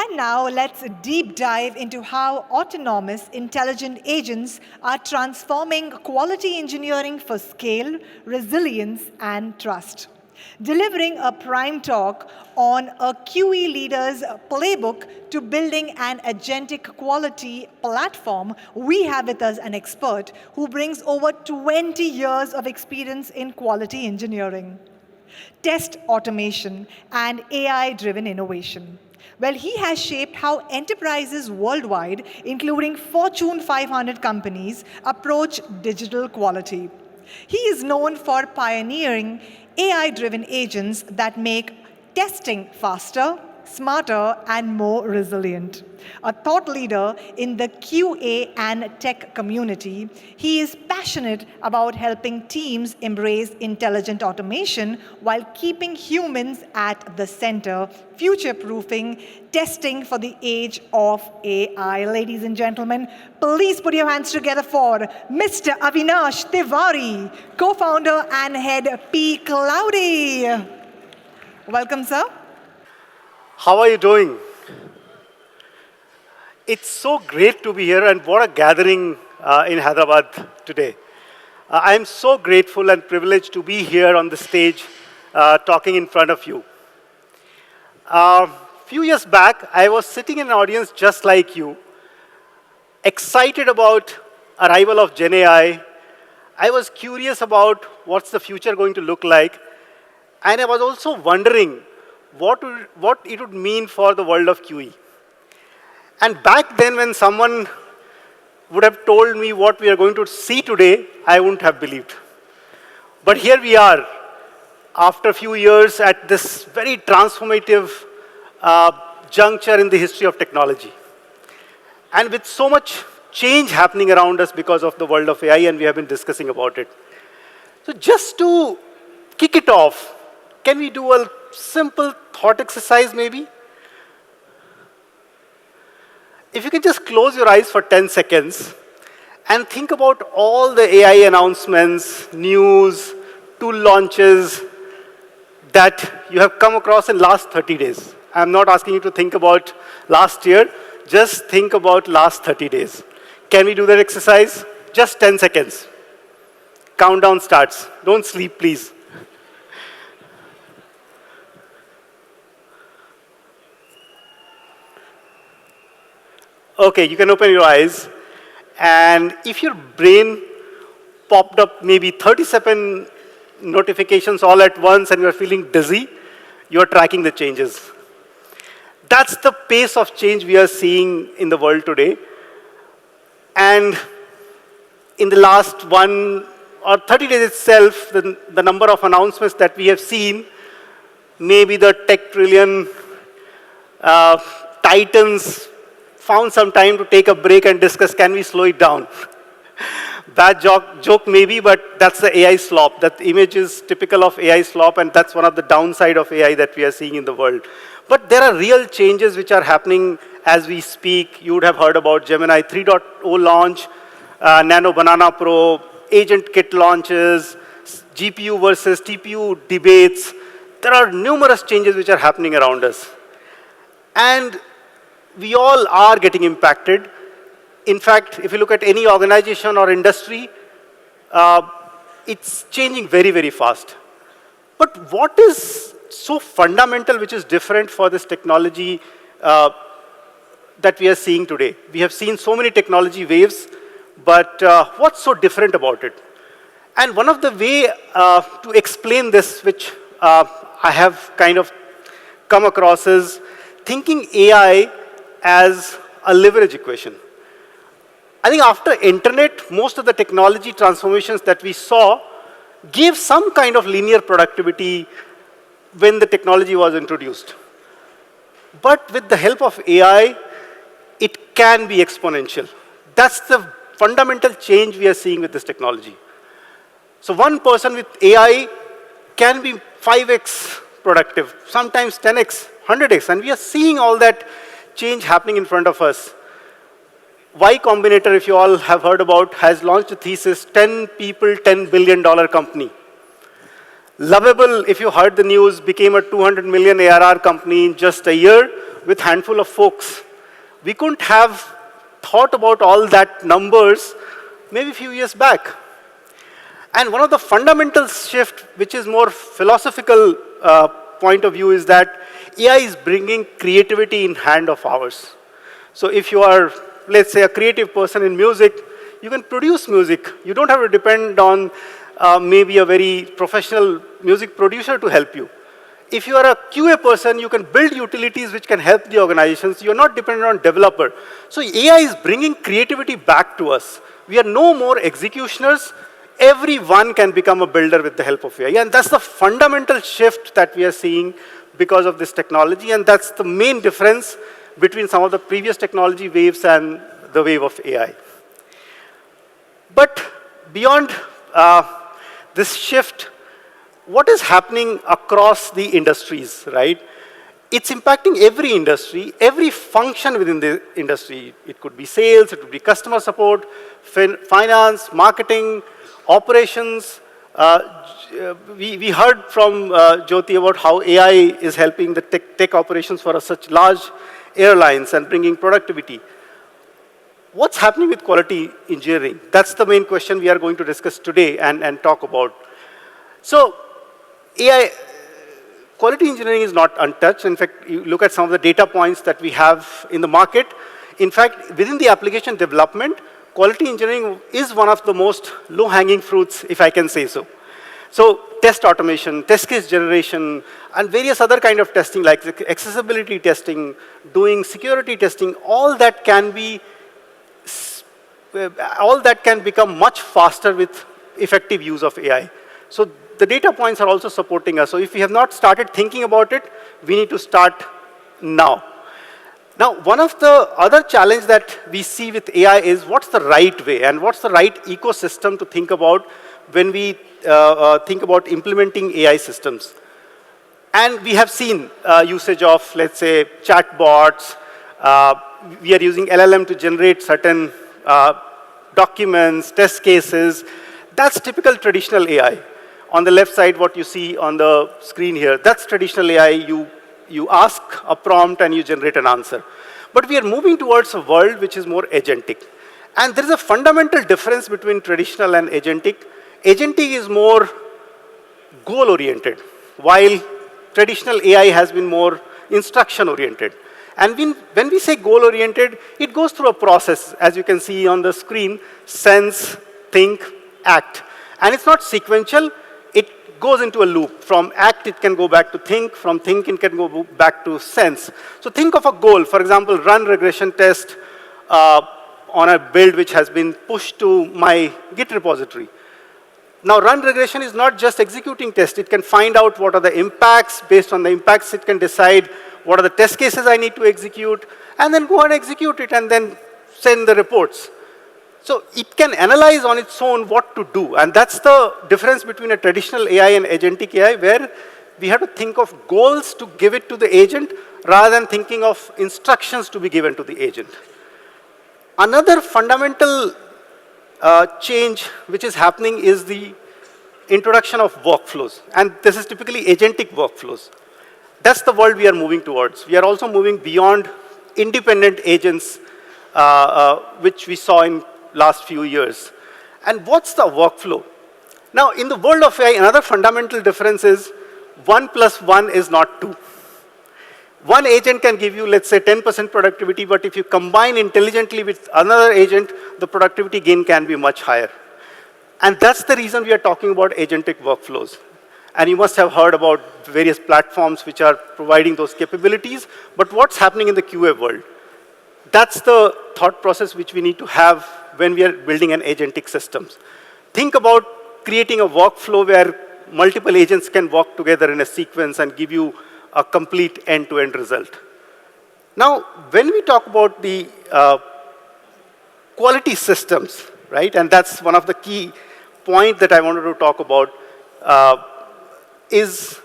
And now let's deep dive into how autonomous intelligent agents are transforming quality engineering for scale, resilience, and trust. Delivering a prime talk on a QE leader's playbook to building an agentic quality platform, we have with us an expert who brings over 20 years of experience in quality engineering, test automation, and AI-driven innovation. Well, he has shaped how enterprises worldwide, including Fortune 500 companies, approach digital quality. He is known for pioneering AI-driven agents that make testing faster, smarter, and more resilient. A thought leader in the QA and tech community, he is passionate about helping teams embrace intelligent automation while keeping humans at the center, future-proofing testing for the age of AI. Ladies and gentlemen, please put your hands together for Mr. Avinash Tiwari, co-founder and head Pcloudy. Welcome, sir. How are you doing? It's so great to be here, and what a gathering in Hyderabad today. I'm so grateful and privileged to be here on the stage talking in front of you. A few years back, I was sitting in an audience just like you, excited about arrival of Gen AI. I was curious about what's the future going to look like, and I was also wondering what it would mean for the world of QE. And back then, when someone would have told me what we are going to see today, I wouldn't have believed. But here we are, after a few years at this very transformative juncture in the history of technology. And with so much change happening around us because of the world of AI, and we have been discussing about it. So just to kick it off, can we do a simple thought exercise maybe? If you can just close your eyes for 10 seconds and think about all the AI announcements, news, tool launches that you have come across in last 30 days. I'm not asking you to think about last year, just think about last 30 days. Can we do that exercise? Just 10 seconds. Countdown starts. Don't sleep, please. Okay, you can open your eyes. And if your brain popped up maybe 37 notifications all at once and you're feeling dizzy, you're tracking the changes. That's the pace of change we are seeing in the world today. And in the last 1 or 30 days itself, the number of announcements that we have seen, maybe the tech trillion titans found some time to take a break and discuss, can we slow it down? Bad joke maybe, but that's the AI slop. That image is typical of AI slop, and that's one of the downside of AI that we are seeing in the world. But there are real changes which are happening as we speak. You would have heard about Gemini 3.0 launch, Nano Banana Pro, Agent Kit launches, GPU versus TPU debates. There are numerous changes which are happening around us. And we all are getting impacted. In fact, if you look at any organization or industry, it's changing very, very fast. But what is so fundamental which is different for this technology that we are seeing today? We have seen so many technology waves, but what's so different about it? And one of the way to explain this, which I have kind of come across, is thinking AI as a leverage equation. I think after internet, most of the technology transformations that we saw gave some kind of linear productivity when the technology was introduced. But with the help of AI, it can be exponential. That's the fundamental change we are seeing with this technology. So one person with AI can be 5x productive, sometimes 10x, 100x, and we are seeing all that change happening in front of us. Y Combinator, if you all have heard about, has launched a thesis, 10 people, $10 billion company. Lovable, if you heard the news, became a 200 million ARR company in just a year with handful of folks. We couldn't have thought about all that numbers maybe a few years back. And one of the fundamental shift, which is more philosophical point of view, is that AI is bringing creativity in hand of ours. So if you are, let's say, a creative person in music, you can produce music. You don't have to depend on maybe a very professional music producer to help you. If you are a QA person, you can build utilities which can help the organizations. You're not dependent on developer. So AI is bringing creativity back to us. We are no more executioners. Everyone can become a builder with the help of AI. And that's the fundamental shift that we are seeing because of this technology. And that's the main difference between some of the previous technology waves and the wave of AI. But beyond this shift, what is happening across the industries, right? It's impacting every industry, every function within the industry. It could be sales, it could be customer support, finance, marketing, operations. We heard from Jyoti about how AI is helping the tech operations for such large airlines and bringing productivity. What's happening with quality engineering? That's the main question we are going to discuss today and talk about. So AI, quality engineering is not untouched. In fact, you look at some of the data points that we have in the market. In fact, within the application development, quality engineering is one of the most low-hanging fruits, if I can say so. So test automation, test case generation, and various other kind of testing like accessibility testing, doing security testing, all that can become much faster with effective use of AI. So the data points are also supporting us. So if we have not started thinking about it, we need to start now. Now, one of the other challenges that we see with AI is what's the right way and what's the right ecosystem to think about when we think about implementing AI systems. And we have seen usage of, let's say, chatbots. We are using LLM to generate certain documents, test cases. That's typical traditional AI. On the left side, what you see on the screen here, that's traditional AI. You ask a prompt and you generate an answer. But we are moving towards a world which is more agentic. And there is a fundamental difference between traditional and agentic. Agentic is more goal-oriented, while traditional AI has been more instruction-oriented. And when we say goal-oriented, it goes through a process, as you can see on the screen: sense, think, act. And it's not sequential. It goes into a loop. From act, it can go back to think. From think, it can go back to sense. So think of a goal. For example, run regression test on a build which has been pushed to my Git repository. Now, run regression is not just executing tests. It can find out what are the impacts. Based on the impacts, it can decide what are the test cases I need to execute, and then go and execute it, and then send the reports. So it can analyze on its own what to do. And that's the difference between a traditional AI and agentic AI, where we have to think of goals to give it to the agent rather than thinking of instructions to be given to the agent. Another fundamental change which is happening is the introduction of workflows. And this is typically agentic workflows. That's the world we are moving towards. We are also moving beyond independent agents, which we saw in last few years. And what's the workflow? Now, in the world of AI, another fundamental difference is 1 + 1 is not 2. One agent can give you, let's say, 10% productivity, but if you combine intelligently with another agent, the productivity gain can be much higher. And that's the reason we are talking about agentic workflows. And you must have heard about various platforms which are providing those capabilities. But what's happening in the QA world? That's the thought process which we need to have when we are building an agentic systems. Think about creating a workflow where multiple agents can work together in a sequence and give you a complete end-to-end result. Now, when we talk about the quality systems, right, and that's one of the key points that I wanted to talk about, is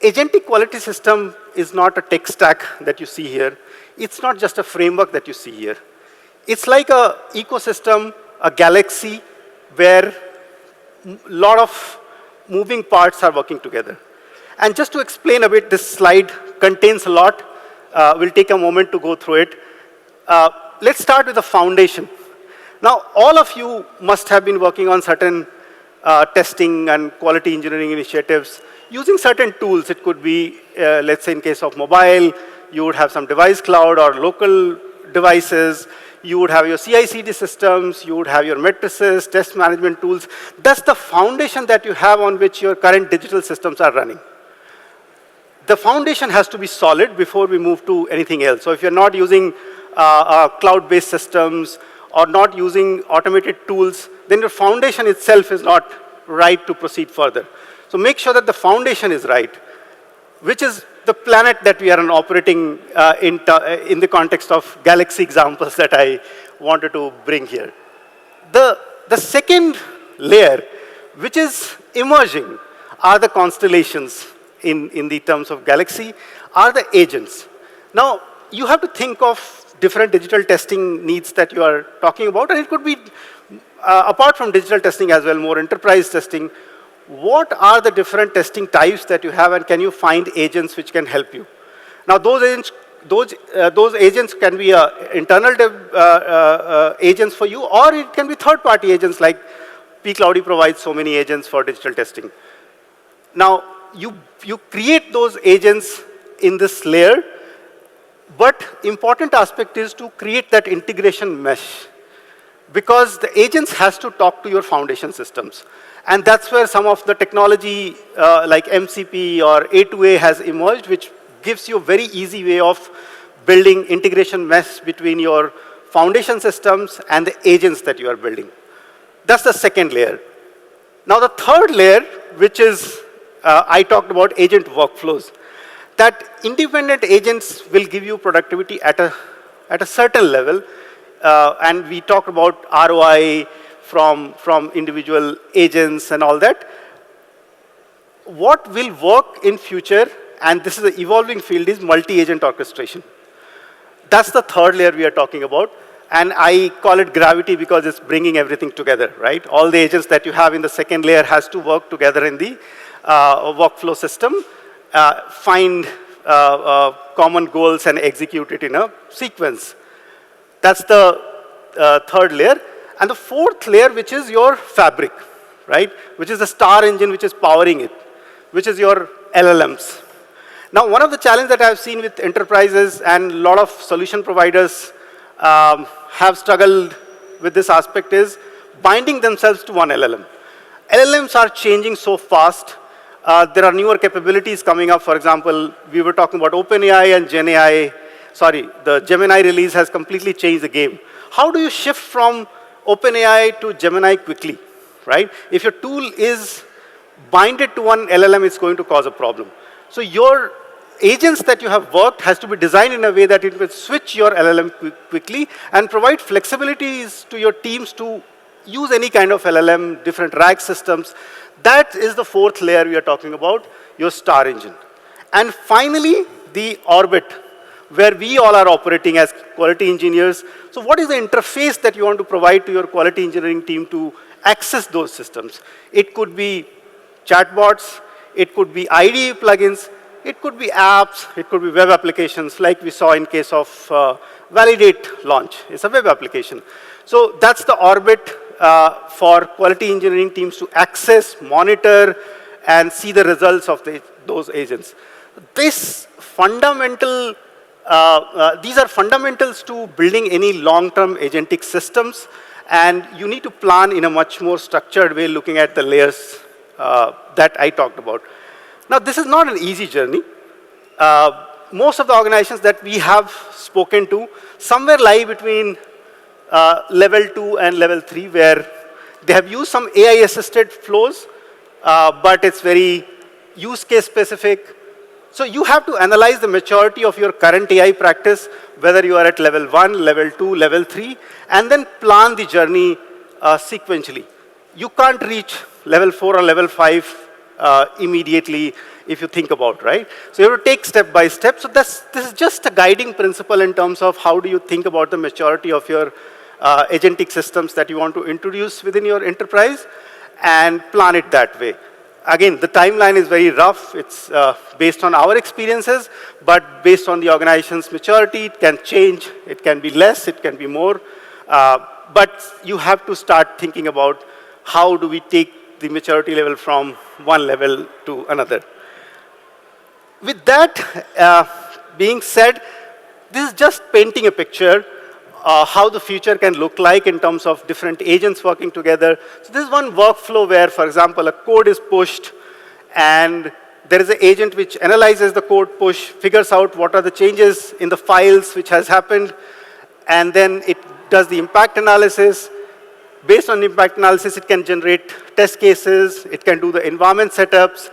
agentic quality system is not a tech stack that you see here. It's not just a framework that you see here. It's like an ecosystem, a galaxy, where a lot of moving parts are working together. And just to explain a bit, this slide contains a lot. We'll take a moment to go through it. Let's start with the foundation. Now, all of you must have been working on certain testing and quality engineering initiatives using certain tools. It could be, let's say in case of mobile, you would have some device cloud or local devices. You would have your CI/CD systems. You would have your matrices, test management tools. That's the foundation that you have on which your current digital systems are running. The foundation has to be solid before we move to anything else. So if you're not using cloud-based systems or not using automated tools, then your foundation itself is not right to proceed further. So make sure that the foundation is right, which is the planet that we are operating in the context of galaxy examples that I wanted to bring here. The second layer, which is emerging, are the constellations in the terms of galaxy, are the agents. Now, you have to think of different digital testing needs that you are talking about, and it could be, apart from digital testing as well, more enterprise testing. What are the different testing types that you have, and can you find agents which can help you? Now, those agents can be internal agents for you, or it can be third-party agents like Pcloudy provides so many agents for digital testing. Now, you create those agents in this layer, but important aspect is to create that integration mesh, because the agents has to talk to your foundation systems. And that's where some of the technology like MCP or A2A has emerged, which gives you a very easy way of building integration mesh between your foundation systems and the agents that you are building. That's the second layer. Now the third layer, which is, I talked about agent workflows, that independent agents will give you productivity at a certain level. And we talked about ROI from individual agents and all that. What will work in future, and this is an evolving field, is multi-agent orchestration. That's the third layer we are talking about. And I call it gravity because it's bringing everything together, right? All the agents that you have in the second layer has to work together in the workflow system, find common goals and execute it in a sequence. That's the third layer. And the fourth layer, which is your fabric, right? Which is the star engine which is powering it, which is your LLMs. Now, one of the challenges that I've seen with enterprises and a lot of solution providers have struggled with this aspect is binding themselves to one LLM. LLMs are changing so fast. There are newer capabilities coming up. For example, we were talking about OpenAI and GenAI. Sorry, the Gemini release has completely changed the game. How do you shift from OpenAI to Gemini quickly, right? If your tool is binded to one LLM, it's going to cause a problem. So your agents that you have worked has to be designed in a way that it will switch your LLM quickly and provide flexibilities to your teams to use any kind of LLM, different RAG systems. That is the fourth layer we are talking about, your star engine. And finally, the orbit, where we all are operating as quality engineers. So what is the interface that you want to provide to your quality engineering team to access those systems? It could be chatbots, it could be IDE plugins, it could be apps, it could be web applications, like we saw in case of Validate launch. It's a web application. So that's the orbit for quality engineering teams to access, monitor, and see the results of those agents. This fundamental these are fundamentals to building any long-term agentic systems, and you need to plan in a much more structured way looking at the layers that I talked about. Now, this is not an easy journey. Most of the organizations that we have spoken to somewhere lie between level 2 and level 3, where they have used some AI-assisted flows, but it's very use case specific. So you have to analyze the maturity of your current AI practice, whether you are at level 1, level 2, level 3, and then plan the journey sequentially. You can't reach level 4 or level 5 immediately if you think about, right? So you have to take step by step. So this is just a guiding principle in terms of how do you think about the maturity of your agentic systems that you want to introduce within your enterprise and plan it that way. Again, the timeline is very rough. It's based on our experiences, but based on the organization's maturity, it can change. It can be less, it can be more. But you have to start thinking about how do we take the maturity level from one level to another. With that being said, this is just painting a picture how the future can look like in terms of different agents working together. So this is one workflow where, for example, a code is pushed and there is an agent which analyzes the code push, figures out what are the changes in the files which has happened, and then it does the impact analysis. Based on the impact analysis, it can generate test cases, it can do the environment setups,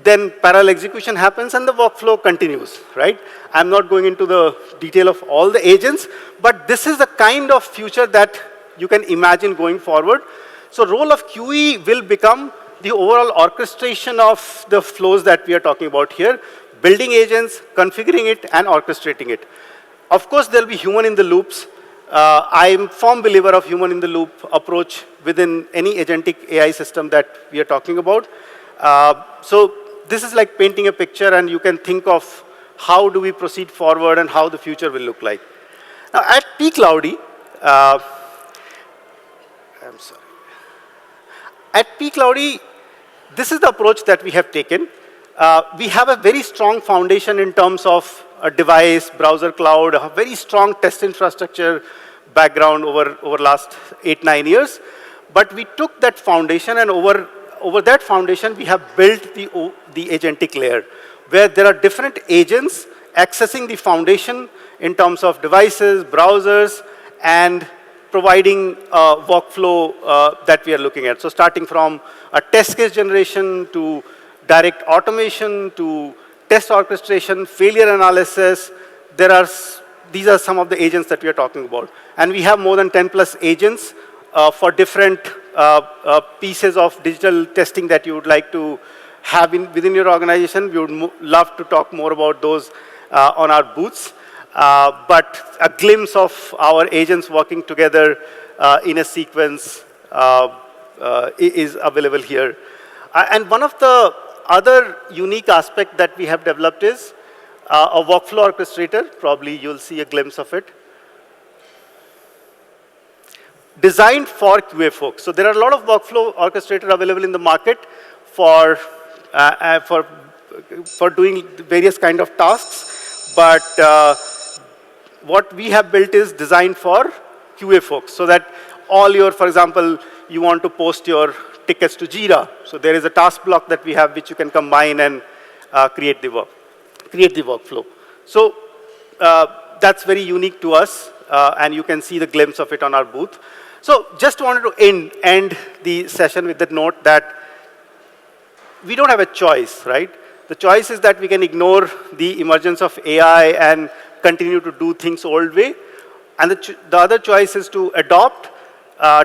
then parallel execution happens and the workflow continues, right? I'm not going into the detail of all the agents, but this is the kind of future that you can imagine going forward. So role of QE will become the overall orchestration of the flows that we are talking about here, building agents, configuring it, and orchestrating it. Of course, there'll be human in the loops. I'm a firm believer of human in the loop approach within any agentic AI system that we are talking about. So this is like painting a picture, and you can think of how do we proceed forward and how the future will look like. Now, at Pcloudy, I'm sorry. At Pcloudy, this is the approach that we have taken. We have a very strong foundation in terms of a device, browser cloud, a very strong test infrastructure background over last 8-9 years. But we took that foundation, and over that foundation, we have built the agentic layer, where there are different agents accessing the foundation in terms of devices, browsers, and providing a workflow that we are looking at. So starting from a test case generation to direct automation to test orchestration, failure analysis, these are some of the agents that we are talking about. And we have more than 10 plus agents for different pieces of digital testing that you would like to have within your organization. We would love to talk more about those on our booths. But a glimpse of our agents working together in a sequence is available here. And one of the other unique aspect that we have developed is a workflow orchestrator. Probably you'll see a glimpse of it. Designed for QA folks. So there are a lot of workflow orchestrator available in the market for doing various kind of tasks. But what we have built is designed for QA folks, so that all your, for example, you want to post your tickets to Jira. So there is a task block that we have which you can combine and create the workflow. So that's very unique to us, and you can see the glimpse of it on our booth. So just wanted to end the session with the note that we don't have a choice, right? The choice is that we can ignore the emergence of AI and continue to do things old way. And the other choice is to adopt,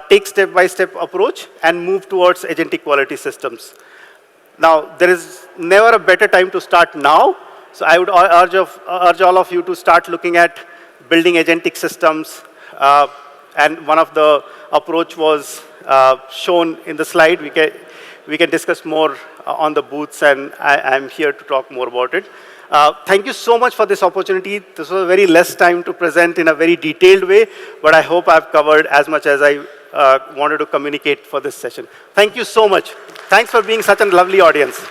take step-by-step approach, and move towards agentic quality systems. Now, there is never a better time to start now. So I would urge all of you to start looking at building agentic systems. And one of the approach was shown in the slide. We can discuss more on the booths, and I'm here to talk more about it. Thank you so much for this opportunity. This was a very less time to present in a very detailed way, but I hope I've covered as much as I wanted to communicate for this session. Thank you so much. Thanks for being such a lovely audience.